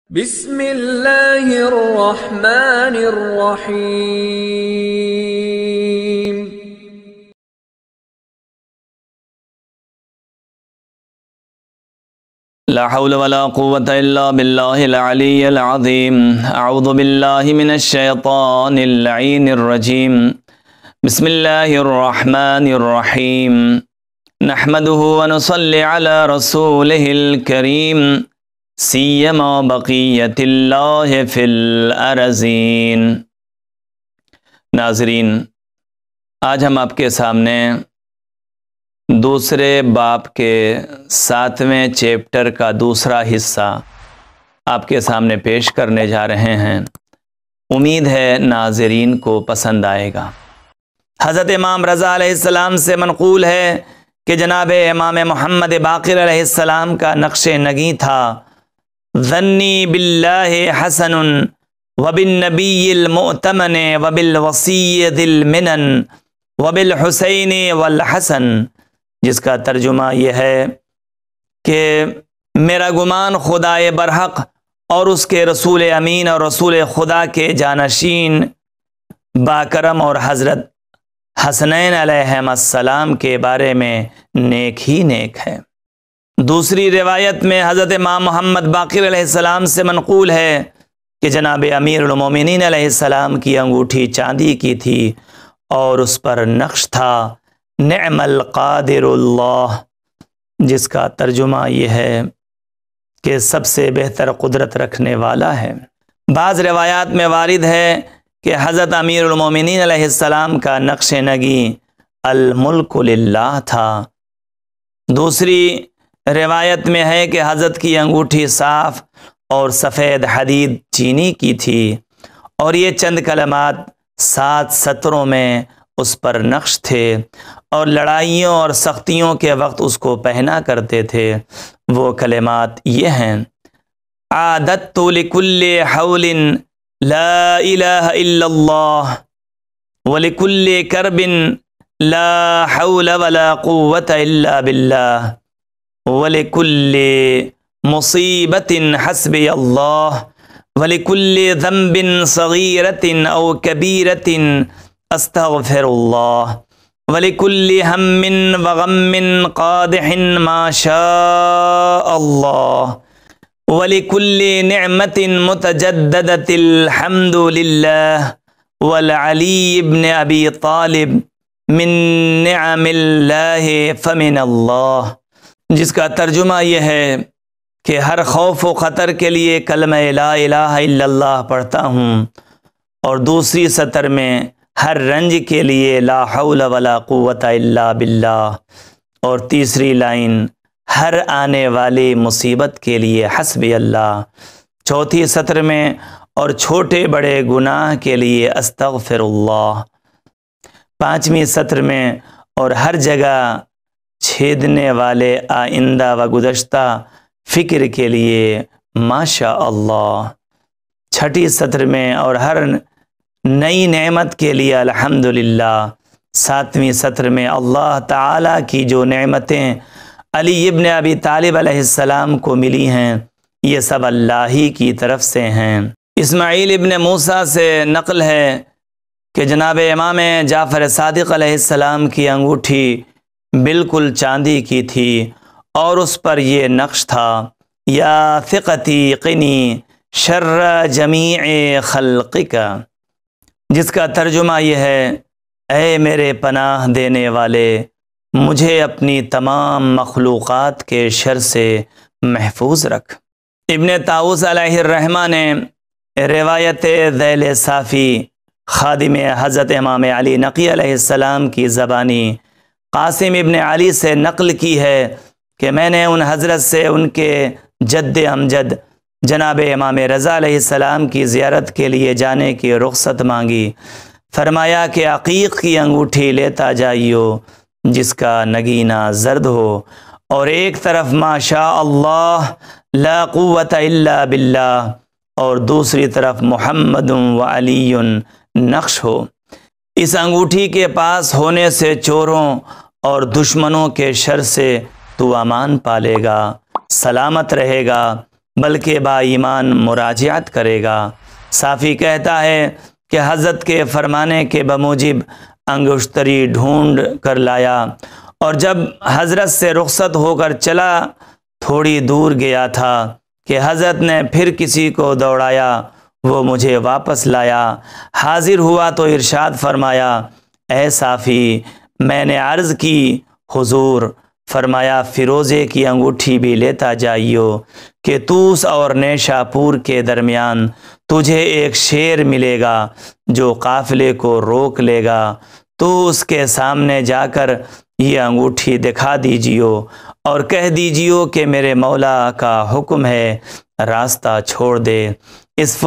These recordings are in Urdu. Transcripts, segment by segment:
بسم اللہ الرحمن الرحیم۔ لا حول ولا قوة الا باللہ العلی العظیم۔ اعوذ باللہ من الشیطان اللعین الرجیم۔ بسم اللہ الرحمن الرحیم۔ نحمده ونصلی علی رسولہ الکریم، سیما بقیت اللہ فی الارضین۔ ناظرین، آج ہم آپ کے سامنے دوسرے باب کے 7ویں چیپٹر کا دوسرا حصہ آپ کے سامنے پیش کرنے جا رہے ہیں۔ امید ہے ناظرین کو پسند آئے گا۔ حضرت امام رضا علیہ السلام سے منقول ہے کہ جناب امام محمد باقر علیہ السلام کا نقش نگیں تھا: ظنی باللہ حسن وبالنبی المؤتمن وبالوصی ذی المنن وبالحسین والحسن، جس کا ترجمہ یہ ہے کہ میرا گمان خدائے برحق اور اس کے رسول امین اور رسول خدا کے جانشین باکرم اور حضرت حسنین علیہ السلام کے بارے میں نیک ہی نیک ہے۔ دوسری روایت میں حضرت امام محمد باقر علیہ السلام سے منقول ہے کہ جناب امیر المومنین علیہ السلام کی انگوٹھی چاندی کی تھی اور اس پر نقش تھا نعم القادر اللہ، جس کا ترجمہ یہ ہے کہ سب سے بہتر قدرت رکھنے والا ہے۔ بعض روایات میں وارد ہے کہ حضرت امیر المومنین علیہ السلام کا نقش نگیں الملک للہ تھا۔ دوسری روایت میں ہے کہ حضرت کی انگوٹھی صاف اور سفید حدید چینی کی تھی اور یہ چند کلمات 7 سطروں میں اس پر نقش تھے اور لڑائیوں اور سختیوں کے وقت اس کو پہنا کرتے تھے۔ وہ کلمات یہ ہیں: عادت لکل حول لا الہ الا اللہ ولکل کرب لا حول ولا قوة الا باللہ وَلِكُلِّ مُصِيبَةٍ حَسْبِيَ اللَّهُ وَلِكُلِّ ذَنْبٍ صَغِيرَةٍ أَوْ كَبِيرَةٍ أَسْتَغْفِرُ اللَّهُ وَلِكُلِّ هَمٍّ وَغَمٍّ قَادِحٍ مَا شَاءَ اللَّهُ وَلِكُلِّ نِعْمَةٍ مُتَجَدَّدَةٍ الْحَمْدُ لِلَّهِ وَالْعَلِيِّ بْنِ أَبِي طَالِبٍ مِّن نِعَمِ اللَّهِ فَمِنَ اللَّهِ، جس کا ترجمہ یہ ہے کہ ہر خوف و خطر کے لیے کلمہ لا الہ الا اللہ پڑھتا ہوں، اور دوسری سطر میں ہر رنج کے لیے لا حول ولا قوة الا باللہ، اور تیسری لائن ہر آنے والی مصیبت کے لیے حسبی اللہ، چوتھی سطر میں اور چھوٹے بڑے گناہ کے لیے استغفر اللہ، پانچویں سطر میں اور ہر جگہ چھیدنے والے آئندہ و گزشتہ فکر کے لیے ماشاء اللہ، چھٹی سطر میں اور ہر نئی نعمت کے لیے الحمدللہ، ساتویں سطر میں اللہ تعالیٰ کی جو نعمتیں علی ابن ابی طالب علیہ السلام کو ملی ہیں یہ سب اللہ ہی کی طرف سے ہیں۔ اسماعیل ابن موسیٰ سے نقل ہے کہ جناب امام جعفر صادق علیہ السلام کی انگوٹھی بالکل چاندی کی تھی اور اس پر یہ نقش تھا: یا ثقتی قنی شر جمیع خلقک، جس کا ترجمہ یہ ہے: اے میرے پناہ دینے والے، مجھے اپنی تمام مخلوقات کے شر سے محفوظ رکھ۔ ابن طاؤس علیہ الرحمہ نے روایت ذیل صافی خادم حضرت امام علی نقی علیہ السلام کی زبانی قاسم ابن علی سے نقل کی ہے کہ میں نے ان حضرت سے ان کے جد امجد جناب امام رضا علیہ السلام کی زیارت کے لیے جانے کی رخصت مانگی۔ فرمایا کہ عقیق کی انگوٹھی لیتا جائیو جس کا نگینہ زرد ہو اور ایک طرف ما شاء اللہ لا قوة الا باللہ اور دوسری طرف محمد و علی نقش ہو۔ اس انگوٹھی کے پاس ہونے سے چوروں اور دشمنوں کے شر سے تو امان پالے گا، سلامت رہے گا، بلکہ با ایمان مراجعت کرے گا۔ صافی کہتا ہے کہ حضرت کے فرمانے کے بموجب انگشتری ڈھونڈ کر لایا، اور جب حضرت سے رخصت ہو کر چلا تھوڑی دور گیا تھا کہ حضرت نے پھر کسی کو دوڑایا، وہ مجھے واپس لایا۔ حاضر ہوا تو ارشاد فرمایا، اے صافی، میں نے عرض کی حضور، فرمایا فیروزے کی انگوٹھی بھی لیتا جائیو کہ توس اور نیشا پور کے درمیان تجھے ایک شیر ملے گا جو قافلے کو روک لے گا، تو اس کے سامنے جا کر یہ انگوٹھی دکھا دیجیو اور کہہ دیجیو کہ میرے مولا کا حکم ہے راستہ چھوڑ دے۔ اس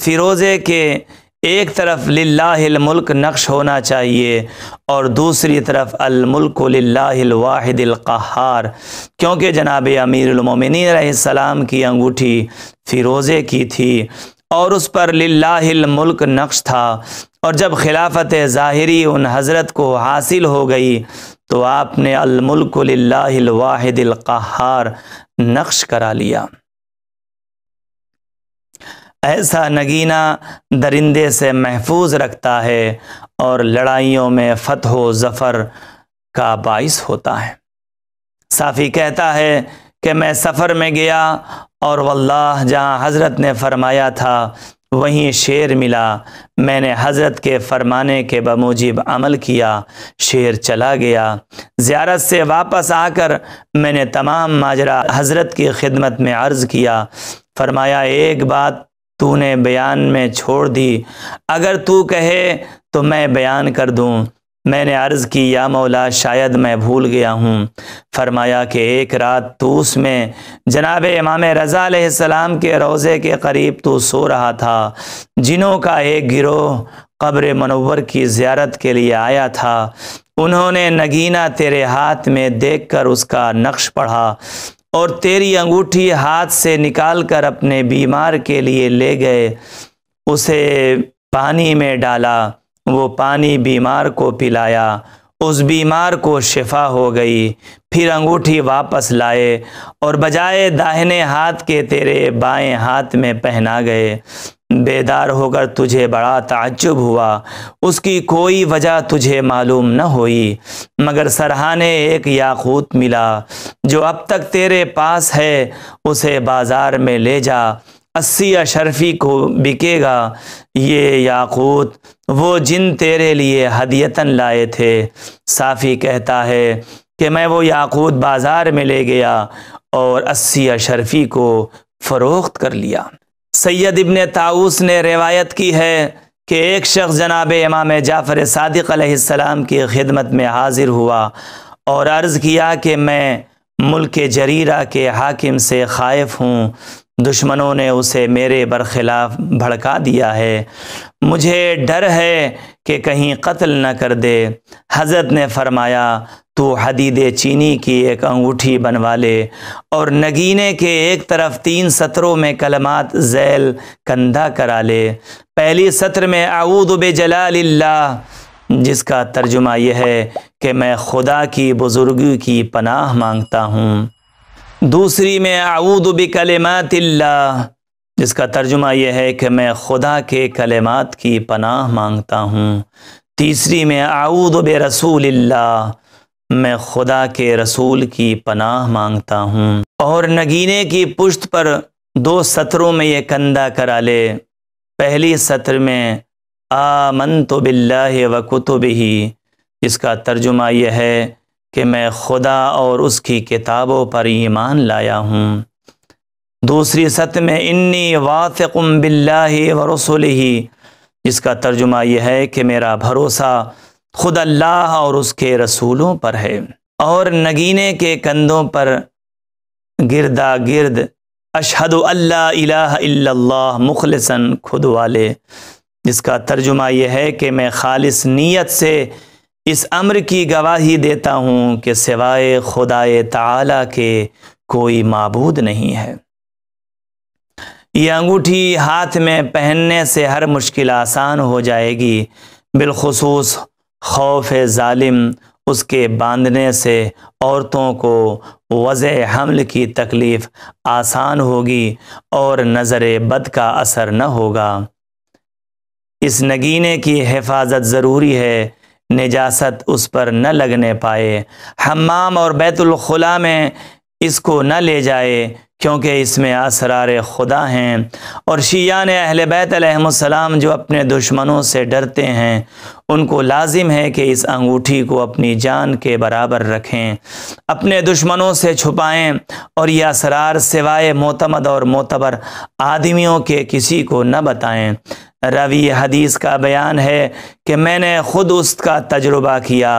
فیروزے کے ایک طرف للہ الملک نقش ہونا چاہیے اور دوسری طرف الملک للہ الواحد القہار، کیونکہ جناب امیر المومنین علیہ السلام کی انگوٹھی فیروزے کی تھی اور اس پر للہ الملک نقش تھا، اور جب خلافت ظاہری ان حضرت کو حاصل ہو گئی تو آپ نے الملک للہ الواحد القہار نقش کرا لیا۔ ایسا نگینہ درندے سے محفوظ رکھتا ہے اور لڑائیوں میں فتح و ظفر کا باعث ہوتا ہے۔ صافی کہتا ہے کہ میں سفر میں گیا اور واللہ جہاں حضرت نے فرمایا تھا وہیں شیر ملا، میں نے حضرت کے فرمانے کے بموجب عمل کیا، شیر چلا گیا۔ زیارت سے واپس آ کر میں نے تمام ماجرا حضرت کی خدمت میں عرض کیا۔ فرمایا ایک بات تو نے بیان میں چھوڑ دی، اگر تو کہے تو میں بیان کر دوں۔ میں نے عرض کی یا مولا شاید میں بھول گیا ہوں۔ فرمایا کہ ایک رات توس میں جناب امام رضا علیہ السلام کے روضے کے قریب تو سو رہا تھا، جنوں کا ایک گروہ قبر منور کی زیارت کے لیے آیا تھا، انہوں نے نگینہ تیرے ہاتھ میں دیکھ کر اس کا نقش پڑھا اور تیری انگوٹھی ہاتھ سے نکال کر اپنے بیمار کے لیے لے گئے، اسے پانی میں ڈالا، وہ پانی بیمار کو پلایا، اس بیمار کو شفا ہو گئی، پھر انگوٹھی واپس لائے اور بجائے داہنے ہاتھ کے تیرے بائیں ہاتھ میں پہنا گئے۔ بیدار ہو کر تجھے بڑا تعجب ہوا، اس کی کوئی وجہ تجھے معلوم نہ ہوئی، مگر سرہانے ایک یاقوت ملا جو اب تک تیرے پاس ہے، اسے بازار میں لے جا، 80 اشرفی کو بکے گا یہ یاقوت، وہ جن تیرے لیے ہدیتاً لائے تھے۔ صافی کہتا ہے کہ میں وہ یاقوت بازار میں لے گیا اور 80 اشرفی کو فروخت کر لیا۔ سید ابن طاؤس نے روایت کی ہے کہ ایک شخص جناب امام جعفر صادق علیہ السلام کی خدمت میں حاضر ہوا اور عرض کیا کہ میں ملک جریرہ کے حاکم سے خائف ہوں، دشمنوں نے اسے میرے برخلاف بھڑکا دیا ہے، مجھے ڈر ہے کہ کہیں قتل نہ کر دے۔ حضرت نے فرمایا تو حدید چینی کی ایک انگوٹھی بنوا لے اور نگینے کے ایک طرف 3 سطروں میں کلمات ذیل کندہ کرا لے۔ پہلی سطر میں اعوذ بجلال اللہ، جس کا ترجمہ یہ ہے کہ میں خدا کی بزرگی کی پناہ مانگتا ہوں۔ دوسری میں اعوذ بکلمات اللہ، جس کا ترجمہ یہ ہے کہ میں خدا کے کلمات کی پناہ مانگتا ہوں۔ تیسری میں اعوذ برسول اللہ، میں خدا کے رسول کی پناہ مانگتا ہوں۔ اور نگینے کی پشت پر 2 سطروں میں یہ کندہ کرا لے۔ پہلی سطر میں آمنت باللہ وکتبہ، جس کا ترجمہ یہ ہے کہ میں خدا اور اس کی کتابوں پر ایمان لایا ہوں۔ دوسری سطر میں انی واثق باللہ ورسلہ، جس کا ترجمہ یہ ہے کہ میرا بھروسہ خود اللہ اور اس کے رسولوں پر ہے۔ اور نگینے کے کندھوں پر گردا گرد اشہد اللہ الہ الا اللہ مخلصاً خود والے، جس کا ترجمہ یہ ہے کہ میں خالص نیت سے اس امر کی گواہی دیتا ہوں کہ سوائے خدائے تعالی کے کوئی معبود نہیں ہے۔ یہ انگوٹھی ہاتھ میں پہننے سے ہر مشکل آسان ہو جائے گی، بالخصوص خوف ظالم اس کے باندھنے سے عورتوں کو وضع حمل کی تکلیف آسان ہوگی اور نظر بد کا اثر نہ ہوگا۔ اس نگینے کی حفاظت ضروری ہے، نجاست اس پر نہ لگنے پائے، حمام اور بیت الخلاء میں اس کو نہ لے جائے کیونکہ اس میں اسرار خدا ہیں، اور شیعان اہل بیت علیہم السلام جو اپنے دشمنوں سے ڈرتے ہیں ان کو لازم ہے کہ اس انگوٹھی کو اپنی جان کے برابر رکھیں، اپنے دشمنوں سے چھپائیں، اور یہ اسرار سوائے معتمد اور معتبر آدمیوں کے کسی کو نہ بتائیں۔ راوی حدیث کا بیان ہے کہ میں نے خود اس کا تجربہ کیا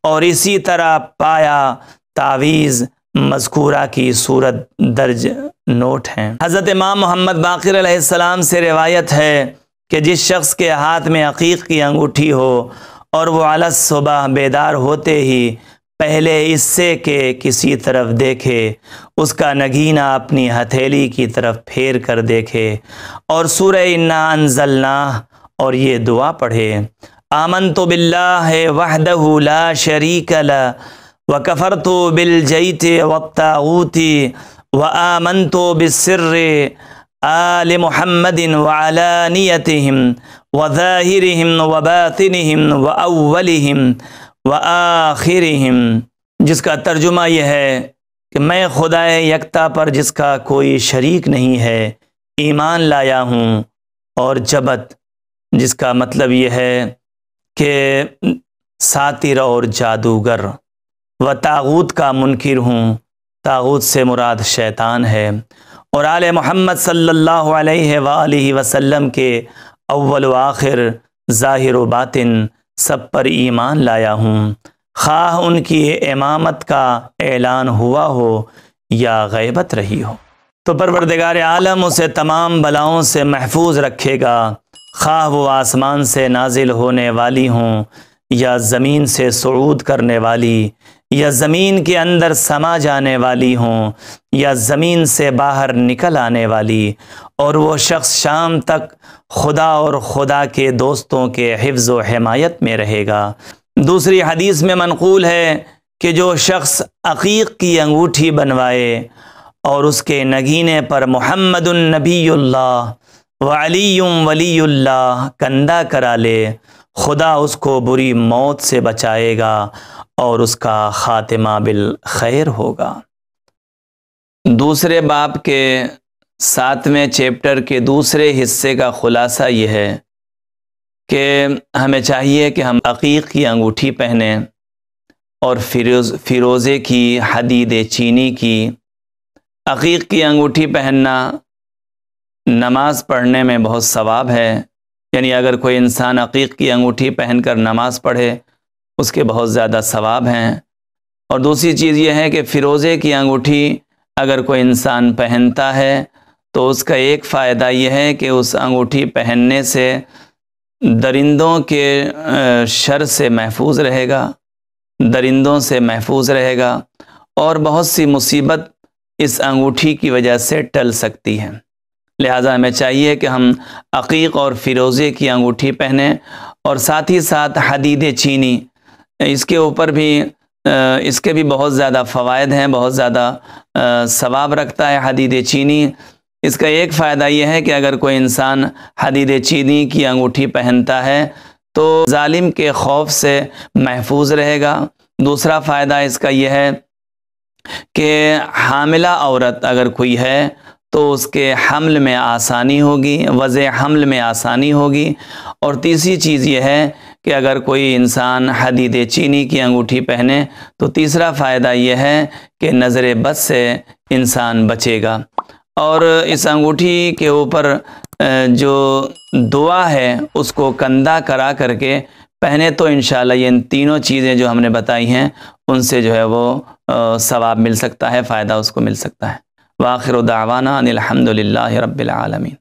اور اسی طرح پایا۔ تعویذ مذکورہ کی صورت درج نوٹ ہیں۔ حضرت امام محمد باقر علیہ السلام سے روایت ہے کہ جس شخص کے ہاتھ میں عقیق کی انگوٹھی ہو اور وہ علی الصبح بیدار ہوتے ہی پہلے اس سے کہ کسی طرف دیکھے، اس کا نگینہ اپنی ہتھیلی کی طرف پھیر کر دیکھے اور سورہ انا انزلناہ اور یہ دعا پڑھے، آمنت باللہ وحدہ لا شریک لہ وکفرت بالجبت والطاغوت وآمنت بالسر آل محمد وعلانیتہم وظاہرہم وباطنہم واولہم وآخرہم، جس کا ترجمہ یہ ہے کہ میں خدا یکتا پر جس کا کوئی شریک نہیں ہے ایمان لایا ہوں، اور جبت جس کا مطلب یہ ہے کہ ساتر اور جادوگر، و طاغوت کا منکر ہوں، طاغوت سے مراد شیطان ہے، اور آل محمد صلی اللہ علیہ وآلہ وسلم کے اول و آخر ظاہر و باطن سب پر ایمان لایا ہوں، خواہ ان کی امامت کا اعلان ہوا ہو یا غیبت رہی ہو۔ تو پروردگار عالم اسے تمام بلاؤں سے محفوظ رکھے گا، خواہ وہ آسمان سے نازل ہونے والی ہوں یا زمین سے صعود کرنے والی، یا زمین کے اندر سما جانے والی ہوں یا زمین سے باہر نکل آنے والی، اور وہ شخص شام تک خدا اور خدا کے دوستوں کے حفظ و حمایت میں رہے گا۔ دوسری حدیث میں منقول ہے کہ جو شخص عقیق کی انگوٹھی بنوائے اور اس کے نگینے پر محمد النبی اللہ وعلی ولی اللہ کندہ کرا لے، خدا اس کو بری موت سے بچائے گا اور اس کا خاتمہ بالخیر ہوگا۔ دوسرے باب کے 7ویں چیپٹر کے دوسرے حصے کا خلاصہ یہ ہے کہ ہمیں چاہیے کہ ہم عقیق کی انگوٹھی پہنیں اور فیروزے کی، حدید چینی کی۔ عقیق کی انگوٹھی پہننا نماز پڑھنے میں بہت ثواب ہے، یعنی اگر کوئی انسان عقیق کی انگوٹھی پہن کر نماز پڑھے اس کے بہت زیادہ ثواب ہیں۔ اور دوسری چیز یہ ہے کہ فیروزے کی انگوٹھی اگر کوئی انسان پہنتا ہے تو اس کا ایک فائدہ یہ ہے کہ اس انگوٹھی پہننے سے درندوں کے شر سے محفوظ رہے گا، درندوں سے محفوظ رہے گا، اور بہت سی مصیبت اس انگوٹھی کی وجہ سے ٹل سکتی ہے۔ لہٰذا ہمیں چاہیے کہ ہم عقیق اور فیروزے کی انگوٹھی پہنیں، اور ساتھ ہی ساتھ حدید چینی، اس کے اوپر بھی اس کے بھی بہت زیادہ فوائد ہیں، بہت زیادہ ثواب رکھتا ہے حدید چینی۔ اس کا ایک فائدہ یہ ہے کہ اگر کوئی انسان حدید چینی کی انگوٹھی پہنتا ہے تو ظالم کے خوف سے محفوظ رہے گا۔ دوسرا فائدہ اس کا یہ ہے کہ حاملہ عورت اگر کوئی ہے تو اس کے حمل میں آسانی ہوگی، وضع حمل میں آسانی ہوگی۔ اور تیسری چیز یہ ہے کہ اگر کوئی انسان حدید چینی کی انگوٹھی پہنے تو تیسرا فائدہ یہ ہے کہ نظر بد سے انسان بچے گا۔ اور اس انگوٹھی کے اوپر جو دعا ہے اس کو کندہ کرا کر کے پہنے تو انشاءاللہ یہ ان تینوں چیزیں جو ہم نے بتائی ہیں ان سے جو ہے وہ ثواب مل سکتا ہے، فائدہ اس کو مل سکتا ہے۔ وآخر دعوانا ان الحمد للہ رب العالمین۔